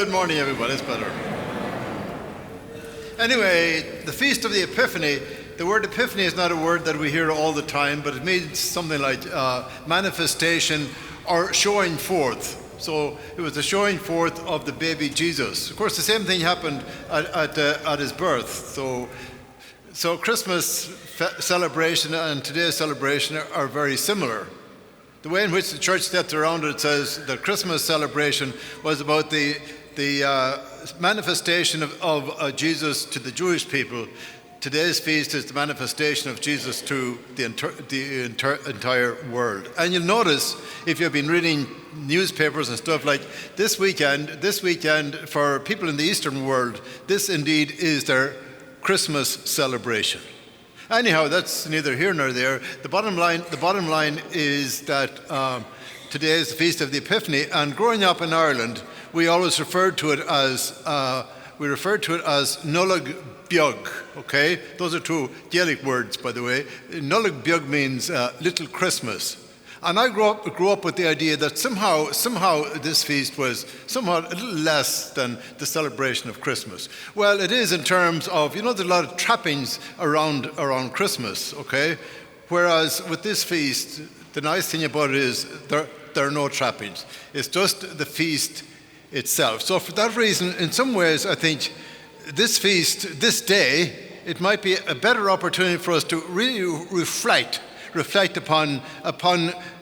Good morning, everybody. It's better. Anyway, the Feast of the Epiphany, the word Epiphany is not a word that we hear all the time, but it means something like manifestation or showing forth. So it was the showing forth of the baby Jesus. Of course, the same thing happened at his birth. So Christmas celebration and today's celebration are very similar. The way in which the church stepped around it says the Christmas celebration was about the manifestation of Jesus to the Jewish people. Today's feast is the manifestation of Jesus to the entire world. And you'll notice, if you've been reading newspapers and stuff, like this weekend for people in the Eastern world, this indeed is their Christmas celebration. Anyhow, that's neither here nor there. The bottom line is that today is the Feast of the Epiphany, and growing up in Ireland, we always referred to it as Nullag Beag. Okay, those are two Gaelic words, by the way. Nullag Beag means little Christmas, and I grew up with the idea that somehow this feast was somehow a little less than the celebration of Christmas. Well, it is in terms of, there's a lot of trappings around Christmas. Okay, whereas with this feast, the nice thing about it is there are no trappings. It's just the feast itself. So for that reason, in some ways, I think this feast, this day, it might be a better opportunity for us to really reflect upon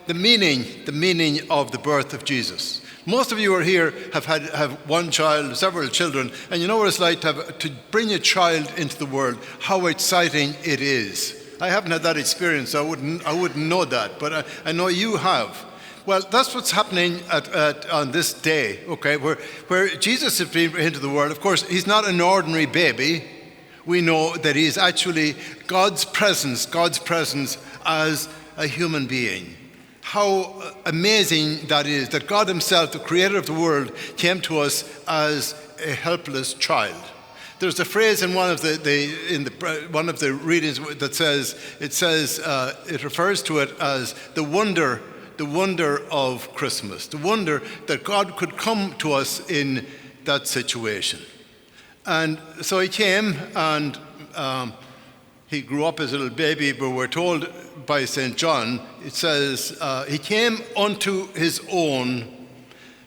the meaning of the birth of Jesus. Most of you are here have one child, several children, and you know what it's like to bring a child into the world, how exciting it is. I haven't had that experience, so I wouldn't know that, but I know you have. Well, that's what's happening on this day, okay, where Jesus is being into the world. Of course, he's not an ordinary baby. We know that he is actually God's presence as a human being. How amazing that is, that God himself, the creator of the world, came to us as a helpless child. There's a phrase in one of the readings that says it refers to it as the wonder of Christmas, the wonder that God could come to us in that situation. And so he came, and he grew up as a little baby, but we're told by St. John, it says, he came unto his own,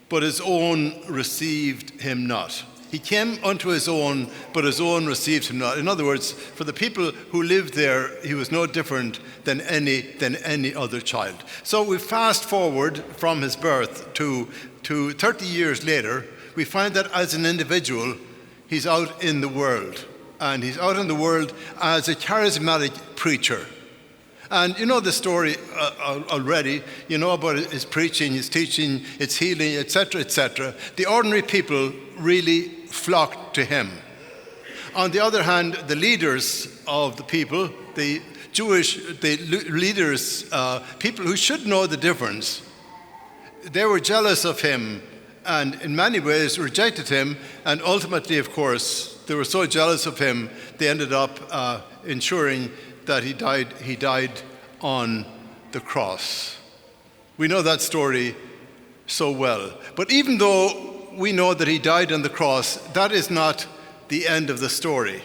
but his own received him not. He came unto his own, but his own received him not. In other words, for the people who lived there, he was no different than any other child. So we fast forward from his birth to 30 years later. We find that as an individual, he's out in the world. And he's out in the world as a charismatic preacher. And you know the story already. You know about his preaching, his teaching, his healing, etc., etc. The ordinary people really flocked to him. On the other hand, the leaders of the people, the leaders, people who should know the difference, they were jealous of him and in many ways rejected him. And ultimately, of course, they were so jealous of him, they ended up ensuring that he died on the cross. We know that story so well. But even though we know that he died on the cross, that is not the end of the story.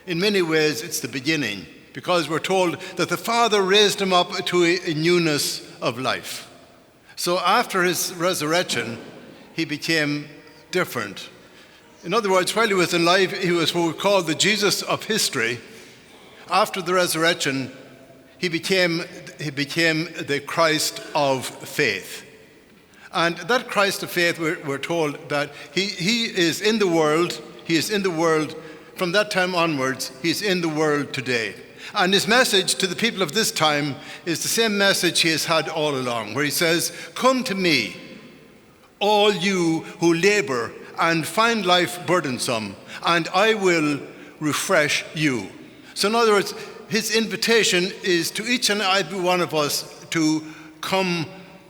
In many ways, it's the beginning, because we're told that the Father raised him up to a newness of life. So after his resurrection, he became different. In other words, while he was alive, he was what we call the Jesus of history. After the resurrection, he became the Christ of faith. And that Christ of faith, we're told that he is in the world. He is in the world from that time onwards. He's in the world today. And his message to the people of this time is the same message he has had all along, where he says, "Come to me, all you who labor and find life burdensome, and I will refresh you." So in other words, his invitation is to each and every one of us to come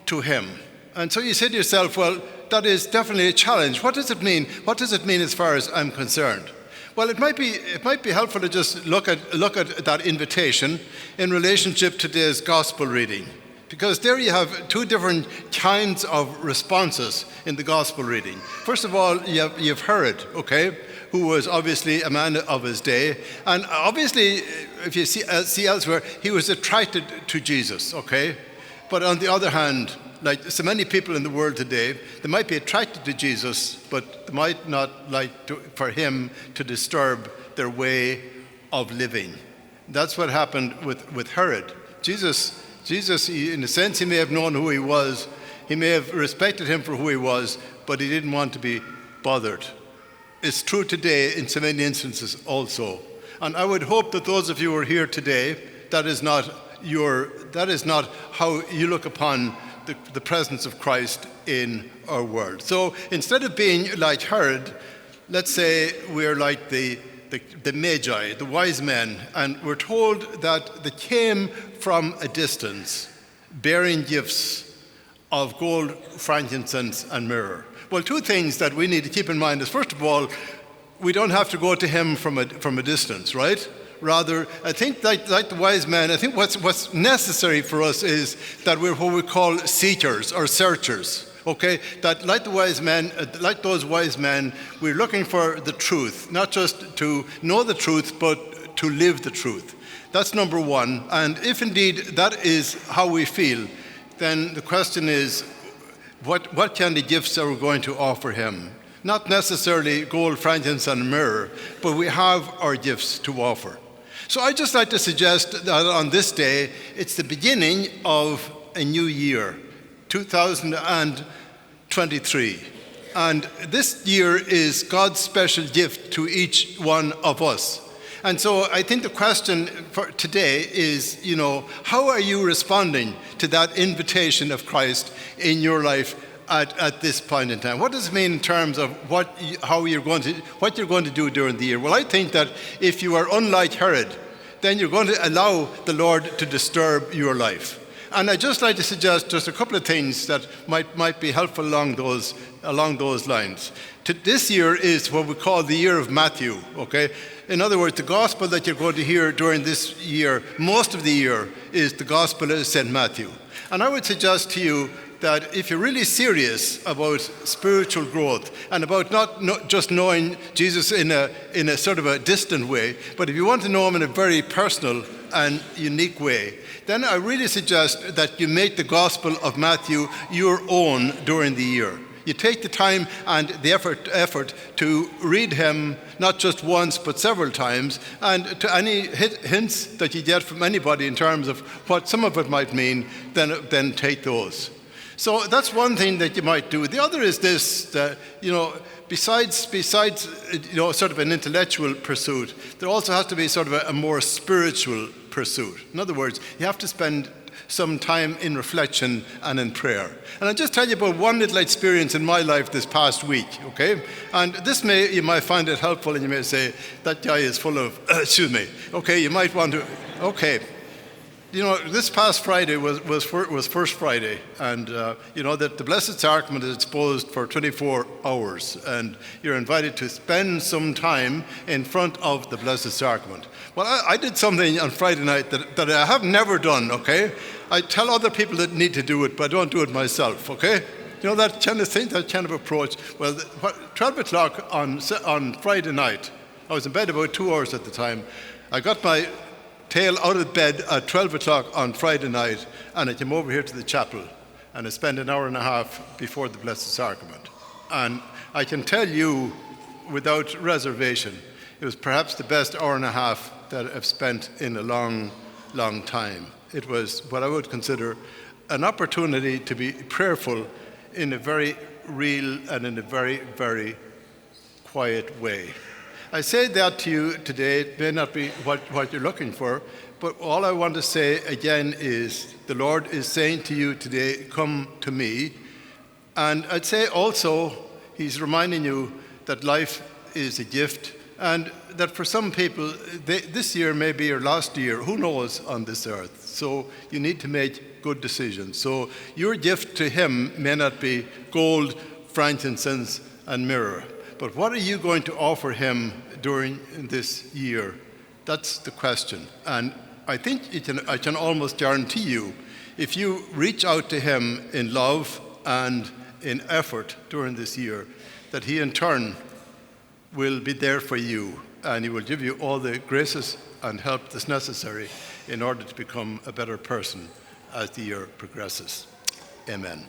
to him. And so you say to yourself, well, that is definitely a challenge. What does it mean? What does it mean as far as I'm concerned? Well, it might be helpful to just look at that invitation in relationship to today's gospel reading. Because there you have two different kinds of responses in the gospel reading. First of all, you've Herod, okay, who was obviously a man of his day. And obviously, if you see elsewhere, he was attracted to Jesus, okay? But on the other hand, like so many people in the world today, they might be attracted to Jesus, but they might not like for him to disturb their way of living. That's what happened with Herod. Jesus, in a sense, he may have known who he was. He may have respected him for who he was, but he didn't want to be bothered. It's true today in so many instances also. And I would hope that those of you who are here today, that is not how you look upon the presence of Christ in our world. So instead of being like Herod, let's say we're like the Magi, the wise men, and we're told that they came from a distance, bearing gifts of gold, frankincense, and myrrh. Well, two things that we need to keep in mind is, first of all, we don't have to go to him from a distance, right? Rather, I think like the wise men, I think what's necessary for us is that we're what we call seekers or searchers. Okay, that like those wise men, we're looking for the truth, not just to know the truth, but to live the truth. That's number one. And if indeed that is how we feel, then the question is, what kind of gifts are we going to offer him? Not necessarily gold, frankincense, and myrrh, but we have our gifts to offer. So I'd just like to suggest that on this day, it's the beginning of a new year, 2023. And this year is God's special gift to each one of us. And so I think the question for today is, how are you responding to that invitation of Christ in your life at this point in time? What does it mean in terms of what you're going to do during the year? Well, I think that if you are unlike Herod, then you're going to allow the Lord to disturb your life. And I'd just like to suggest just a couple of things that might be helpful along those lines. This year is what we call the year of Matthew, okay? In other words, the gospel that you're going to hear during this year, most of the year, is the gospel of St. Matthew. And I would suggest to you that if you're really serious about spiritual growth and about not just knowing Jesus in a sort of a distant way, but if you want to know him in a very personal and unique way, then I really suggest that you make the Gospel of Matthew your own during the year. You take the time and the effort to read him not just once but several times, and to any hints that you get from anybody in terms of what some of it might mean, then take those. So that's one thing that you might do. The other is this, that, besides sort of an intellectual pursuit, there also has to be sort of a more spiritual pursuit. In other words, you have to spend some time in reflection and in prayer. And I'll just tell you about one little experience in my life this past week, okay? And you might find it helpful, and you may say, that guy is full of, excuse me. Okay, you might want to, okay. This past Friday was First Friday, and that the Blessed Sacrament is exposed for 24 hours, and you're invited to spend some time in front of the Blessed Sacrament. Well, I did something on Friday night that I have never done, okay? I tell other people that need to do it, but I don't do it myself, okay? That kind of thing, that kind of approach. Well, 12 o'clock on Friday night, I was in bed about 2 hours at the time. I got my tail out of bed at 12 o'clock on Friday night, and I came over here to the chapel, and I spent an hour and a half before the Blessed Sacrament. And I can tell you without reservation, it was perhaps the best hour and a half that I've spent in a long, long time. It was what I would consider an opportunity to be prayerful in a very real and in a very, very quiet way. I say that to you today. It may not be what you're looking for, but all I want to say again is the Lord is saying to you today, come to me. And I'd say also, he's reminding you that life is a gift, and that for some people, this year may be your last year, who knows, on this earth. So you need to make good decisions. So your gift to him may not be gold, frankincense, and myrrh. But what are you going to offer him during this year? That's the question. And I think I can almost guarantee you, if you reach out to him in love and in effort during this year, that he in turn will be there for you, and he will give you all the graces and help that's necessary in order to become a better person as the year progresses. Amen.